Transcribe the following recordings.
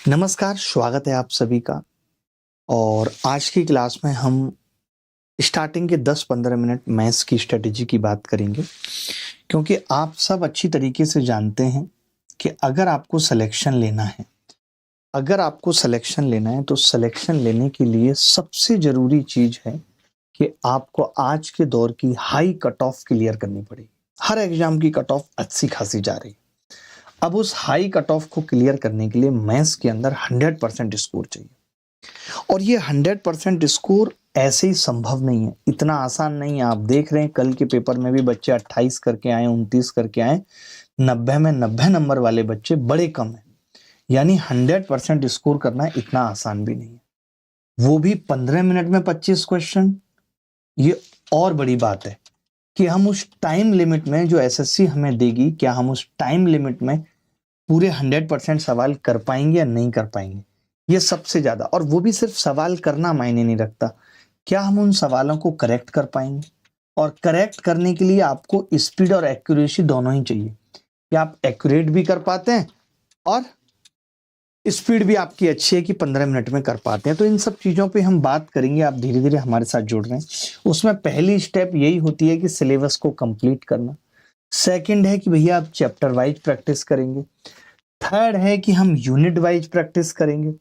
नमस्कार, स्वागत है आप सभी का। और आज की क्लास में हम स्टार्टिंग के 10-15 मिनट मैथ्स की स्ट्रेटेजी की बात करेंगे, क्योंकि आप सब अच्छी तरीके से जानते हैं कि अगर आपको सिलेक्शन लेना है तो सिलेक्शन लेने के लिए सबसे ज़रूरी चीज़ है कि आपको आज के दौर की हाई कट ऑफ क्लियर करनी पड़ेगी। हर एग्ज़ाम की कट ऑफ अच्छी खासी जा रही है। अब उस हाई कट ऑफ को क्लियर करने के लिए मैथ्स के अंदर 100% स्कोर चाहिए, और ये 100% स्कोर ऐसे ही संभव नहीं है, इतना आसान नहीं है। आप देख रहे हैं कल के पेपर में भी बच्चे 28 करके आए, 29 करके आए, 90 में 90 नंबर वाले बच्चे बड़े कम हैं। यानी 100% स्कोर करना इतना आसान भी नहीं है, वो भी 15 मिनट में 25 क्वेश्चन। ये और बड़ी बात है कि हम उस टाइम लिमिट में जो एसएससी हमें देगी, क्या हम उस टाइम लिमिट में पूरे 100% सवाल कर पाएंगे या नहीं कर पाएंगे, ये सबसे ज्यादा। और वो भी सिर्फ सवाल करना मायने नहीं रखता, क्या हम उन सवालों को करेक्ट कर पाएंगे। और करेक्ट करने के लिए आपको स्पीड और एक्यूरेसी दोनों ही चाहिए, कि आप एक्यूरेट भी कर पाते हैं और स्पीड भी आपकी अच्छी है कि 15 मिनट में कर पाते हैं। तो इन सब चीज़ों पे हम बात करेंगे, आप धीरे धीरे हमारे साथ जुड़ रहे हैं। उसमें पहली स्टेप यही होती है कि सिलेबस को कंप्लीट करना। सेकंड है कि भैया आप चैप्टर वाइज प्रैक्टिस करेंगे। थर्ड है कि हम यूनिट वाइज प्रैक्टिस करेंगे।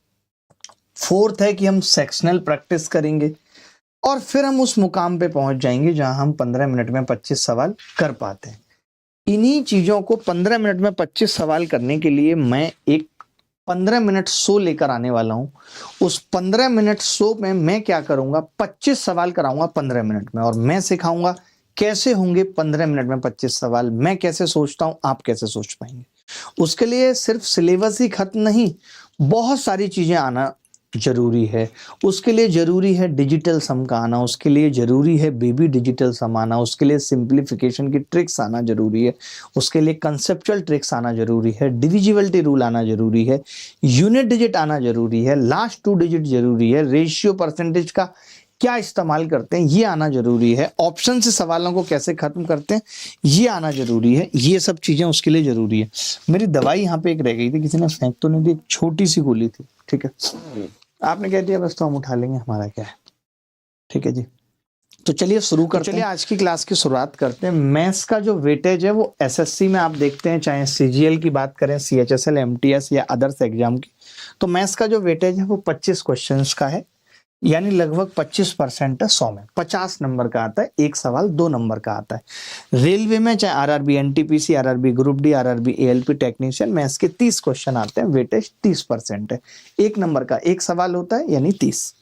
फोर्थ है कि हम सेक्शनल प्रैक्टिस करेंगे। और फिर हम उस मुकाम पे पहुंच जाएंगे जहां हम 15 मिनट में 25 सवाल कर पाते हैं। इन्हीं चीजों को 15 मिनट में 25 सवाल करने के लिए मैं एक 15 मिनट शो लेकर आने वाला हूं। उस 15 मिनट शो में मैं क्या करूंगा, 25 सवाल कराऊंगा 15 मिनट में, और मैं सिखाऊंगा कैसे होंगे 15 मिनट में 25 सवाल। मैं कैसे सोचता हूं, आप कैसे सोच पाएंगे। उसके लिए सिर्फ सिलेबस ही खत्म नहीं, बहुत सारी चीजें आना जरूरी है। उसके लिए जरूरी है डिजिटल सम का आना, उसके लिए जरूरी है बेबी डिजिटल सम आना, उसके लिए सिंप्लीफिकेशन की ट्रिक्स आना जरूरी है, उसके लिए कंसेप्चुअल ट्रिक्स आना जरूरी है, डिविजिबिलिटी रूल आना जरूरी है, यूनिट डिजिट आना जरूरी है, लास्ट 2 डिजिट जरूरी है, रेशियो परसेंटेज का क्या इस्तेमाल करते हैं ये आना जरूरी है, ऑप्शन से सवालों को कैसे खत्म करते हैं ये आना जरूरी है। ये सब चीजें उसके लिए जरूरी है। मेरी दवाई यहाँ पे एक रह गई थी, किसी ने फेंक तो नहीं दी, छोटी सी गोली थी, ठीक है, आपने कह दिया बस तो हम उठा लेंगे, हमारा क्या है। ठीक है जी, तो चलिए शुरू करते हैं। आज की क्लास की शुरुआत करते हैं। मैथ्स का जो वेटेज है वो एसएससी में आप देखते हैं, चाहे सीजीएल की बात करें, सीएचएसएल, एमटीएस या अदर्स एग्जाम की, तो मैथ्स का जो वेटेज है वो 25 क्वेश्चंस का है, यानी लगभग 25% है। 100 में 50 नंबर का आता है, एक सवाल 2 नंबर का आता है। रेलवे में चाहे RRB NTPC, RRB group D, RRB ALP technician, maths के 30 क्वेश्चन आते हैं, वेटेज 30% है। एक नंबर का एक सवाल होता है, यानी 30।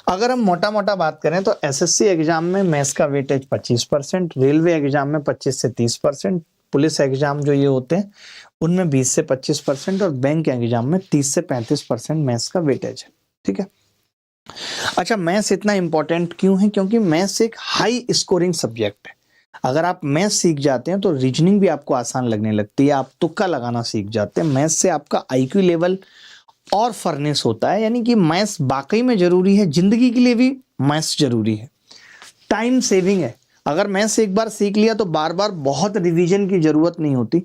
अगर हम मोटा मोटा बात करें तो एसएससी एग्जाम में मैथ्स का वेटेज 25%, रेलवे एग्जाम में 25 से 30%, पुलिस एग्जाम जो ये होते हैं उनमें 20 से 25%, और बैंक एग्जाम में 30 से 35% मैथ्स का वेटेज है। ठीक है, अच्छा, मैथ्स इतना इंपॉर्टेंट क्यों है? क्योंकि मैथ्स एक हाई स्कोरिंग सब्जेक्ट है। अगर आप मैथ्स सीख जाते हैं तो रीजनिंग भी आपको आसान लगने लगती है, आप तुक्का लगाना सीख जाते हैं। मैथ्स से आपका आईक्यू लेवल और फर्नेस होता है, यानी कि मैथ्स वाकई में जरूरी है, जिंदगी के लिए भी मैथ्स जरूरी है। टाइम सेविंग है, अगर मैथ्स एक बार सीख लिया तो बार बार बहुत रिवीजन की जरूरत नहीं होती।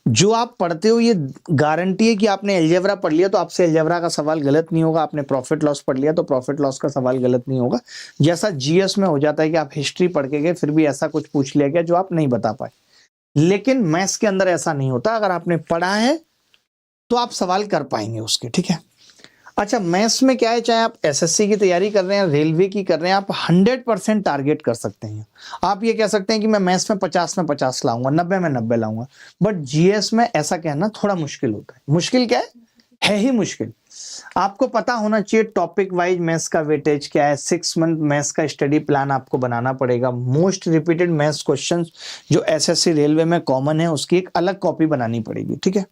जो आप पढ़ते हो ये गारंटी है कि आपने अलजेब्रा पढ़ लिया तो आपसे अलजेब्रा का सवाल गलत नहीं होगा, आपने प्रॉफिट लॉस पढ़ लिया तो प्रॉफिट लॉस का सवाल गलत नहीं होगा। जैसा जीएस में हो जाता है कि आप हिस्ट्री पढ़ के गए फिर भी ऐसा कुछ पूछ लिया गया जो आप नहीं बता पाए, लेकिन मैथ्स के अंदर ऐसा नहीं होता। अगर आपने पढ़ा है तो आप सवाल कर पाएंगे उसके। ठीक है, अच्छा, मैथ्स में क्या है, चाहे आप एसएससी की तैयारी कर रहे हैं, रेलवे की कर रहे हैं, आप 100% टारगेट कर सकते हैं। आप ये कह सकते हैं कि मैं मैथ्स में 50 में 50 लाऊंगा, 90 में 90 लाऊंगा, बट जीएस में ऐसा कहना थोड़ा मुश्किल होता है। मुश्किल क्या है ही मुश्किल। आपको पता होना चाहिए टॉपिक वाइज मैथ्स का वेटेज क्या है, 6 मंथ मैथ्स का स्टडी प्लान आपको बनाना पड़ेगा। मोस्ट रिपीटेड मैथ्स क्वेश्चंस जो एसएससी रेलवे में कॉमन है उसकी एक अलग कॉपी बनानी पड़ेगी। ठीक है,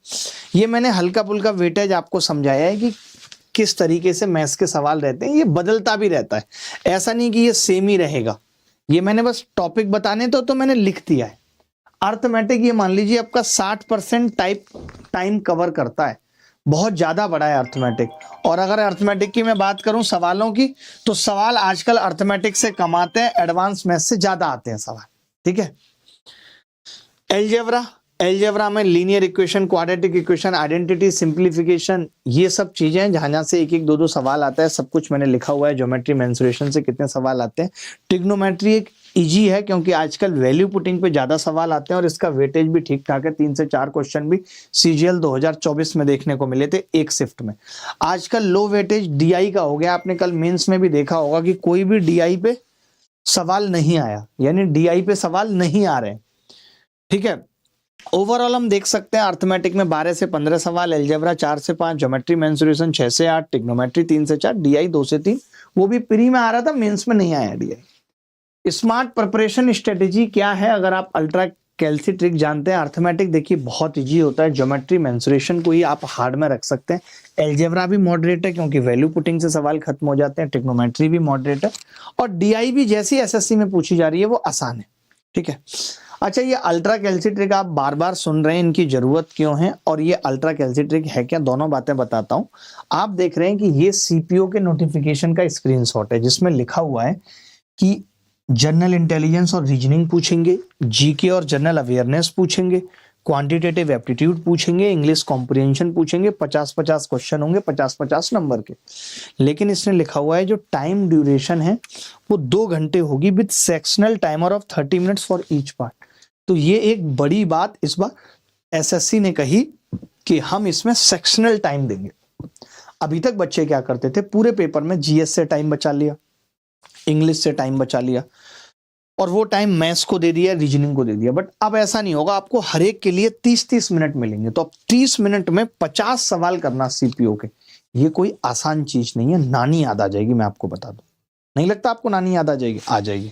ये मैंने हल्का फुल्का वेटेज आपको समझाया है कि किस तरीके से मैथ्स के सवाल रहते हैं। ये बदलता भी रहता है, ऐसा नहीं कि ये सेम ही रहेगा। ये मैंने बस टॉपिक बताने तो मैंने लिख दिया है। अर्थमेटिक ये मान लीजिए आपका 60% टाइम कवर करता है, बहुत ज्यादा बड़ा है अर्थमेटिक। और अगर अर्थमेटिक की मैं बात करूं सवालों की, तो सवाल आजकल अर्थमेटिक से कम आते हैं, एडवांस मैथ्स से ज्यादा आते हैं सवाल। ठीक है, अलजेब्रा एलजेब्रा में linear equation, quadratic equation, identity, simplification, ये सब चीजें हैं जहां से एक एक दो दो सवाल आता है। सब कुछ मैंने लिखा हुआ है। ज्योमेट्री, मेंसुरेशन से कितने सवाल आते हैं। ट्रिग्नोमेट्री एक इजी है क्योंकि आजकल वैल्यू पुटिंग पे ज्यादा सवाल आते हैं और इसका वेटेज भी ठीक ठाक है। 3 से 4 क्वेश्चन भी सीजीएल 2024 में देखने को मिले थे एक शिफ्ट में। आजकल लो वेटेज डीआई का हो गया। आपने कल मेंस में भी देखा होगा कि कोई भी डीआई पे सवाल नहीं आया, यानी डीआई पे सवाल नहीं आ रहे। ठीक है, ओवरऑल हम देख सकते हैं अर्थमेटिक में 12 से 15 सवाल, एलजेब्रा 4 से 5, ज्योमेट्री मेंसुरेशन 6 से 8, ट्रिग्नोमेट्री 3 से 4, डीआई 2 से 3, वो भी प्री में आ रहा था, मेंस में नहीं आया डीआई। स्मार्ट प्रिपरेशन स्ट्रेटेजी क्या है? अगर आप अल्ट्रा कैल्सी ट्रिक जानते हैं, अर्थमेटिक देखिए बहुत इजी होता है। ज्योमेट्री मेंसुरेशन को ही आप हार्ड में रख सकते हैं। एलजेब्रा भी मॉडरेट है क्योंकि वैल्यू पुटिंग से सवाल खत्म हो जाते हैं। ट्रिग्नोमेट्री भी मॉडरेट है और डीआई भी जैसी एसएससी में पूछी जा रही है वो आसान है। ठीक है, अच्छा ये अल्ट्रा कैल्सी ट्रिक आप बार बार सुन रहे हैं, इनकी जरूरत क्यों है और ये अल्ट्रा कैल्सी ट्रिक है क्या, दोनों बातें बताता हूं। आप देख रहे हैं कि ये सीपीओ के नोटिफिकेशन का स्क्रीनशॉट है जिसमें लिखा हुआ है कि जनरल इंटेलिजेंस और रीजनिंग पूछेंगे, जीके और जनरल अवेयरनेस पूछेंगे, क्वांटिटेटिव एप्टीट्यूड पूछेंगे, इंग्लिश कॉम्प्रिहेंशन पूछेंगे। 50-50 क्वेश्चन होंगे, 50-50 नंबर के। लेकिन इसने लिखा हुआ है जो टाइम ड्यूरेशन है वो 2 घंटे होगी with sectional timer of 30 minutes for each part. तो ये एक बड़ी बात इस बार एसएससी ने कही कि हम इसमें सेक्शनल टाइम देंगे। अभी तक बच्चे क्या करते थे, पूरे पेपर में जीएस से टाइम बचा लिया, इंग्लिश से टाइम बचा लिया और वो टाइम मैथ्स को दे दिया, रीजनिंग को दे दिया। बट अब ऐसा नहीं होगा, आपको हर एक के लिए 30-30 मिनट मिलेंगे। तो अब 30 मिनट में 50 सवाल करना सीपीओ के, ये कोई आसान चीज नहीं है। नानी याद आ जाएगी, मैं आपको बता दूं। नहीं लगता आपको नानी याद आ जाएगी? आ जाएगी।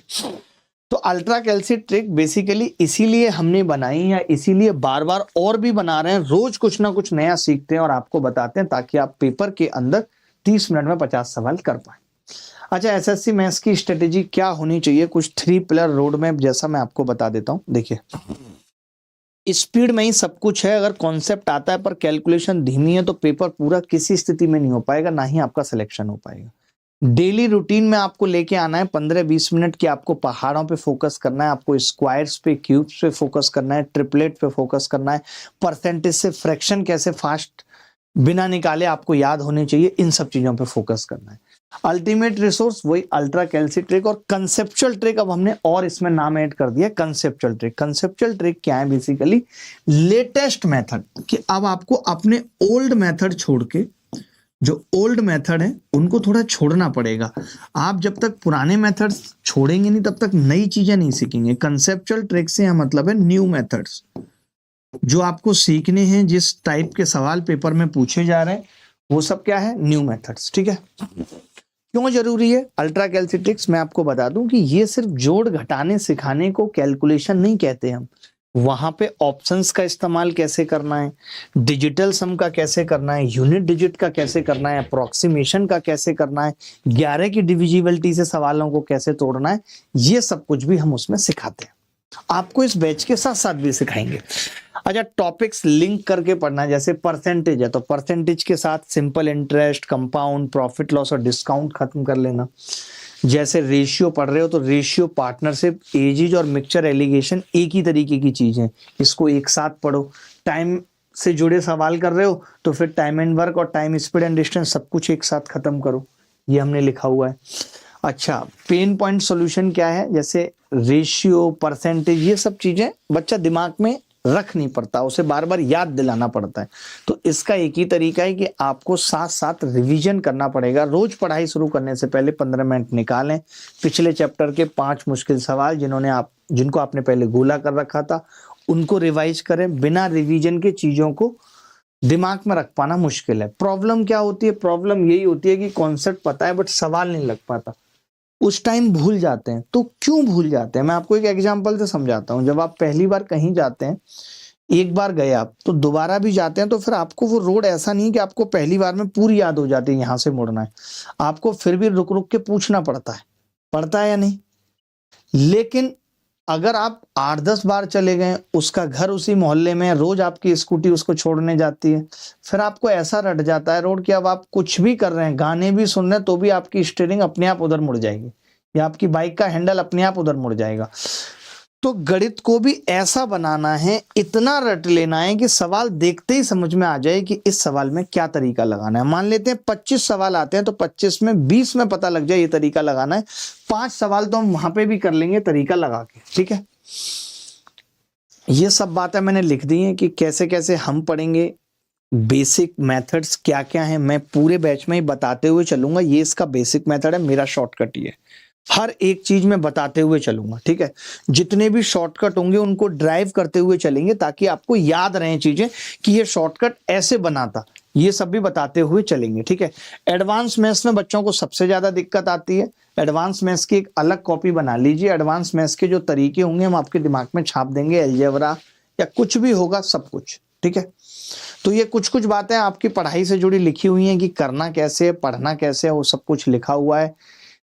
तो अल्ट्रा कैल्सी ट्रिक बेसिकली इसीलिए हमने बनाई या इसीलिए बार बार और भी बना रहे हैं। रोज कुछ ना कुछ नया सीखते हैं और आपको बताते हैं ताकि आप पेपर के अंदर 30 मिनट में 50 सवाल कर पाए। अच्छा, एसएससी मैथ्स की स्ट्रेटेजी क्या होनी चाहिए? कुछ 3 पिलर रोड मैप जैसा मैं आपको बता देता हूं। देखिए, स्पीड में ही सब कुछ है। अगर कॉन्सेप्ट आता है पर कैलकुलेशन धीमी है तो पेपर पूरा किसी स्थिति में नहीं हो पाएगा, ना ही आपका सिलेक्शन हो पाएगा। डेली रूटीन में आपको लेके आना है 15-20 मिनट की। आपको पहाड़ों पे फोकस करना है, आपको स्क्वायर्स पे, क्यूब्स पे फोकस करना है, ट्रिपलेट पे फोकस करना है, परसेंटेज से फ्रैक्शन कैसे फास्ट बिना निकाले आपको याद होने चाहिए, इन सब चीजों पे फोकस करना है। अल्टीमेट रिसोर्स वही अल्ट्रा कैल्सी ट्रिक और कंसेप्चुअल ट्रिक। अब हमने और इसमें नाम ऐड कर दिया कंसेप्चुअल ट्रिक। कंसेप्चुअल ट्रिक क्या है? बेसिकली लेटेस्ट मेथड, कि अब आपको अपने ओल्ड मेथड छोड़ के, जो ओल्ड मेथड है उनको थोड़ा छोड़ना पड़ेगा। आप जब तक पुराने मेथड छोड़ेंगे नहीं तब तक नई चीजें नहीं सीखेंगे। कंसेप्चुअल ट्रिक से यह मतलब है न्यू मेथड्स जो आपको सीखने हैं, जिस टाइप के सवाल पेपर में पूछे जा रहे हैं वो सब क्या है? New methods. ठीक है, क्यों जरूरी है अल्ट्रा कैल्सी ट्रिक्स? मैं आपको बता दूं कि ये सिर्फ जोड़ घटाने सिखाने को कैलकुलेशन नहीं कहते हम। वहां पे ऑप्शंस का इस्तेमाल कैसे करना है, डिजिटल सम का कैसे करना है, यूनिट डिजिट का कैसे करना है, अप्रोक्सीमेशन का कैसे करना है, 11 की डिविजिबिलिटी से सवालों को कैसे तोड़ना है, ये सब कुछ भी हम उसमें सिखाते हैं। आपको इस बैच के साथ साथ भी सिखाएंगे। अच्छा, टॉपिक्स लिंक करके पढ़ना है। जैसे परसेंटेज है तो परसेंटेज के साथ simple interest, compound, profit loss और डिस्काउंट खत्म कर लेना। जैसे रेशियो पढ़ रहे हो तो रेशियो, पार्टनरशिप, एजेज और मिक्सचर एलिगेशन एक ही तरीके की चीज है, इसको एक साथ पढ़ो। टाइम से जुड़े सवाल कर रहे हो तो फिर टाइम एंड वर्क और टाइम स्पीड एंड डिस्टेंस सब कुछ एक साथ खत्म करो, ये हमने लिखा हुआ है। अच्छा, पेन पॉइंट सॉल्यूशन क्या है? जैसे रेशियो, परसेंटेज, ये सब चीजें बच्चा दिमाग में रख नहीं पड़ता, उसे बार बार याद दिलाना पड़ता है। तो इसका एक ही तरीका है कि आपको साथ साथ रिवीजन करना पड़ेगा। रोज पढ़ाई शुरू करने से पहले 15 मिनट निकालें, पिछले चैप्टर के 5 मुश्किल सवाल जिनको आपने पहले गोला कर रखा था उनको रिवाइज करें। बिना रिवीजन के चीजों को दिमाग में रख पाना मुश्किल है। प्रॉब्लम क्या होती है? प्रॉब्लम यही होती है कि कॉन्सेप्ट पता है बट सवाल नहीं लग पाता, उस टाइम भूल जाते हैं। तो क्यों भूल जाते हैं? मैं आपको एक एग्जांपल से समझाता हूं। जब आप पहली बार कहीं जाते हैं, एक बार गए आप तो दोबारा भी जाते हैं, तो फिर आपको वो रोड ऐसा नहीं कि आपको पहली बार में पूरी याद हो जाती है यहां से मुड़ना है, आपको फिर भी रुक रुक के पूछना पड़ता है या नहीं? लेकिन अगर आप 8-10 बार चले गए, उसका घर उसी मोहल्ले में, रोज आपकी स्कूटी उसको छोड़ने जाती है, फिर आपको ऐसा रट जाता है रोड कि अब आप कुछ भी कर रहे हैं, गाने भी सुन रहे हैं तो भी आपकी स्टीयरिंग अपने आप उधर मुड़ जाएगी या आपकी बाइक का हैंडल अपने आप उधर मुड़ जाएगा। तो गणित को भी ऐसा बनाना है, इतना रट लेना है कि सवाल देखते ही समझ में आ जाए कि इस सवाल में क्या तरीका लगाना है। मान लेते हैं 25 सवाल आते हैं तो 25 में 20 में पता लग जाए ये तरीका लगाना है, 5 सवाल तो हम वहां पे भी कर लेंगे तरीका लगा के। ठीक है, ये सब बातें मैंने लिख दी हैं कि कैसे कैसे हम पढ़ेंगे, बेसिक मेथड्स क्या क्या है, मैं पूरे बैच में ही बताते हुए चलूंगा। ये इसका बेसिक मेथड है, मेरा शॉर्टकट ये है, हर एक चीज में बताते हुए चलूंगा। ठीक है, जितने भी शॉर्टकट होंगे उनको ड्राइव करते हुए चलेंगे ताकि आपको याद रहे चीजें कि ये शॉर्टकट ऐसे बना था, ये सब भी बताते हुए चलेंगे। ठीक है, एडवांस मैथ्स में बच्चों को सबसे ज्यादा दिक्कत आती है। एडवांस मैथ्स की एक अलग कॉपी बना लीजिए, एडवांस मैथ्स के जो तरीके होंगे हम आपके दिमाग में छाप देंगे, अलजेब्रा या कुछ भी होगा सब कुछ। ठीक है, तो ये कुछ कुछ बातें आपकी पढ़ाई से जुड़ी लिखी हुई हैं कि करना कैसे, पढ़ना कैसे, वो सब कुछ लिखा हुआ है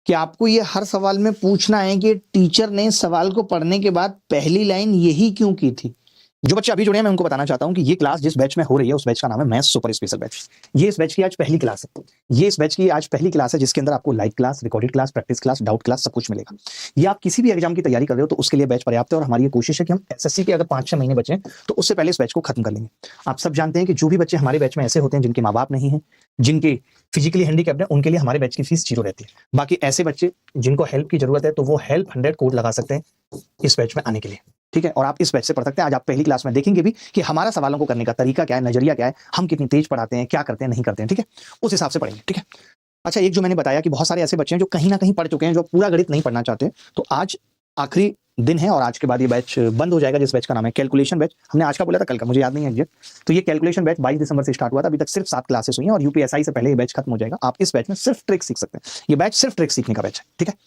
कि आपको ये हर सवाल में पूछना है कि टीचर ने सवाल को पढ़ने के बाद पहली लाइन यही क्यों की थी। जो बच्चे अभी जुड़े हैं मैं उनको बताना चाहता हूं कि ये क्लास जिस बैच में हो रही है उस बैच का नाम है मैथ्स सुपर स्पेशल बैच। ये इस बैच की आज पहली क्लास है, ये इस बैच की आज पहली क्लास है जिसके अंदर आपको live class, recorded class, practice class, doubt class सब कुछ मिलेगा। ये आप किसी भी एग्जाम की तैयारी कर रहे हो तो उसके लिए बैच पर्याप्त है और हमारी ये कोशिश है कि हम एसएससी के अगर 5-6 महीने बचे तो उससे पहले इस बैच को खत्म कर लेंगे। आप सब जानते हैं कि जो भी बच्चे हमारे बैच में ऐसे होते हैं जिनके माँ बाप नहीं है, जिनके फिजिकली हैंडीकैप्ड है, उनके लिए हमारे बैच की फीस 0 रहती है। बाकी ऐसे बच्चे जिनको हेल्प की जरूरत है तो वो हेल्प 100 कोड लगा सकते हैं इस बैच में आने के लिए। ठीक है, और आप इस बैच से पढ़ सकते हैं। आज आप पहली क्लास में देखेंगे भी कि हमारा सवालों को करने का तरीका क्या है, नजरिया क्या है, हम कितनी तेज पढ़ाते हैं, क्या करते हैं, नहीं करते हैं। ठीक है, उस हिसाब से पढ़ेंगे। ठीक है, अच्छा, एक जो मैंने बताया कि बहुत सारे ऐसे बच्चे हैं जो कहीं ना कहीं पढ़ चुके हैं, जो पूरा गणित नहीं पढ़ना चाहते, तो आज आखिरी दिन है और आज के बाद ये बैच बंद हो जाएगा, जिस बैच का नाम है कैलकुलेशन बैच। हमने आज का बोला था कल का, मुझे याद नहीं है एग्जैक्ट। तो ये कैलकुलेशन बैच 22 दिसंबर से स्टार्ट हुआ था, अभी तक सिर्फ 7 क्लासेस हुई हैं और यूपीएसआई से पहले ये बैच खत्म हो जाएगा। आप इस बैच में सिर्फ ट्रिक सीख सकते हैं, ये बैच सिर्फ ट्रिक सीखने का बैच है। ठीक है,